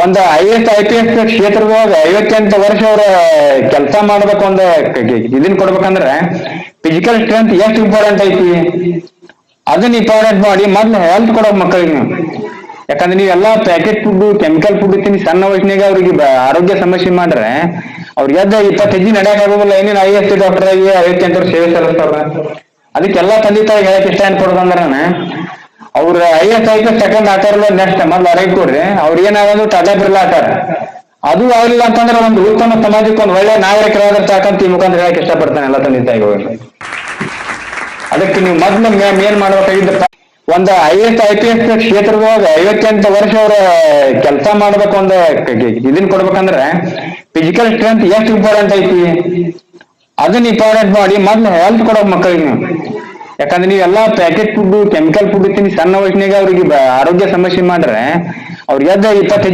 ಒಂದು IAS IPS ಕ್ಷೇತ್ರದೊಳಗ 58 ವರ್ಷ ಅವ್ರ ಕೆಲಸ ಮಾಡ್ಬೇಕು, ಒಂದು ಇದನ್ ಕೊಡ್ಬೇಕಂದ್ರೆ ಫಿಸಿಕಲ್ ಸ್ಟ್ರೆಂತ್ ಎಷ್ಟು ಇಂಪಾರ್ಟೆಂಟ್ ಐತಿ ಅದನ್ನ ಇಂಪಾರ್ಟೆಂಟ್ ಮಾಡಿ ಮೊದ್ಲು ಹೆಲ್ತ್ ಕೊಡೋಕ್ ಮಕ್ಕಳಿಗೆ ನೀವು. ಯಾಕಂದ್ರೆ ನೀವೆಲ್ಲಾ ಪ್ಯಾಕೆಟ್ ಫುಡ್, ಕೆಮಿಕಲ್ ಫುಡ್ ತಿನ್ನಿ ಸಣ್ಣ ವಯಸ್ಸಿನಾಗ ಅವ್ರಿಗೆ ಆರೋಗ್ಯ ಸಮಸ್ಯೆ ಮಾಡ್ರೆ ಅವ್ರಿಗೆ ಎದ್ದ 20 ಹೆಜ್ಜೆ ನಡೆಯಕ್ ಆಗೋದಿಲ್ಲ. ಏನೇನು IAS ಡಾಕ್ಟರ್ ಆಗಿ 58 ವರ್ಷ ಸೇವೆ ಸಲ್ಲಿಸ್ತಾರ. ಅದಕ್ಕೆಲ್ಲಾ ತಂದೆ ತಾಯಿ ಹೇಳಕ್ ಇಷ್ಟ ಏನ್ ಕೊಡೋದಂದ್ರ ಅವ್ರ IAS IPS ಸೆಕೆಂಡ್ ಆಚಾರ ನೆಕ್ಸ್ಟ್ ಮೊದ್ಲು ಅರೈಕ್ ಕೊಡ್ರಿ. ಅವ್ರ ಏನಾಗೋದು ಟಾಟಾ ಬಿರ್ಲಾ ಆಚಾರ ಅದು ಆಗ್ಲಿಲ್ಲ ಅಂತಂದ್ರೆ ಒಂದು ಉತ್ತಮ ಸಮಾಜಕ್ಕೆ ಒಂದು ಒಳ್ಳೆ ನಾಗರಿಕರಾದ್ರೆ ಸಾಕಂತ ಈ ಮುಖಾಂತರ ಹೇಳಕ್ ಇಷ್ಟಪಡ್ತಾನೆ ಎಲ್ಲ ತಂದೆ ತಾಯಿಗಳು. ಅದಕ್ಕೆ ನೀವು ಮೊದ್ಲು ಏನ್ ಮಾಡ್ಬೇಕಾಗಿದ್ದ, ಒಂದು IAS IPS ಕ್ಷೇತ್ರದೊಳಗ 58 ವರ್ಷ ಅವ್ರ ಕೆಲಸ ಮಾಡ್ಬೇಕು, ಒಂದು ಇದನ್ ಕೊಡ್ಬೇಕಂದ್ರೆ ಫಿಸಿಕಲ್ ಸ್ಟ್ರೆಂತ್ ಎಷ್ಟು ಇಂಪಾರ್ಟೆಂಟ್ ಐತಿ ಅದನ್ನ ಇಂಪಾರ್ಟೆಂಟ್ ಮಾಡಿ ಮೊದ್ಲು ಹೆಲ್ತ್ ಕೊಡೋಕ್ ಮಕ್ಕಳಿಗೆ ನೀವು. ಯಾಕಂದ್ರೆ ನೀವೆಲ್ಲಾ ಪ್ಯಾಕೆಟ್ ಫುಡ್, ಕೆಮಿಕಲ್ ಫುಡ್ ತಿನ್ನಿ ಸಣ್ಣ ವಯಸ್ಸಿನಾಗ ಅವ್ರಿಗೆ ಆರೋಗ್ಯ ಸಮಸ್ಯೆ ಮಾಡ್ರೆ ಅವ್ರಿಗೆ ಎದ್ದ 20